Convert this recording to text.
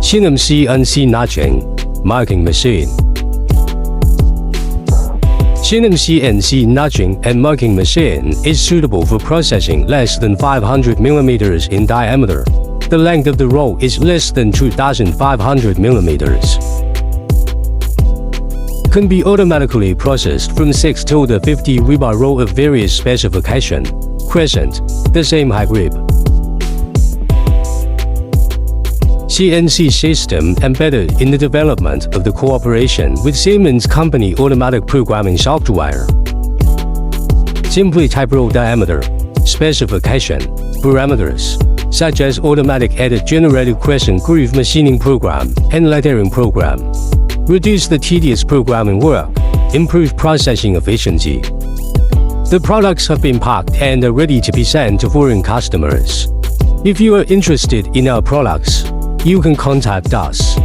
SINOM CNC notching marking machine. SINOM CNC notching and marking machine is suitable for processing less than 500 mm in diameter. The length of the roll is less than 2,500 mm. Can be automatically processed from 6 to the 50 rebar roll of various specification. Crescent, the same high grip. CNC system embedded in the development of the cooperation with Siemens company automatic programming software. Simply type roll diameter, specification, parameters, such as automatic edit generated crescent groove machining program and lettering program. Reduce the tedious programming work, improve processing efficiency. The products have been packed and are ready to be sent to foreign customers. If you are interested in our products, you can contact us.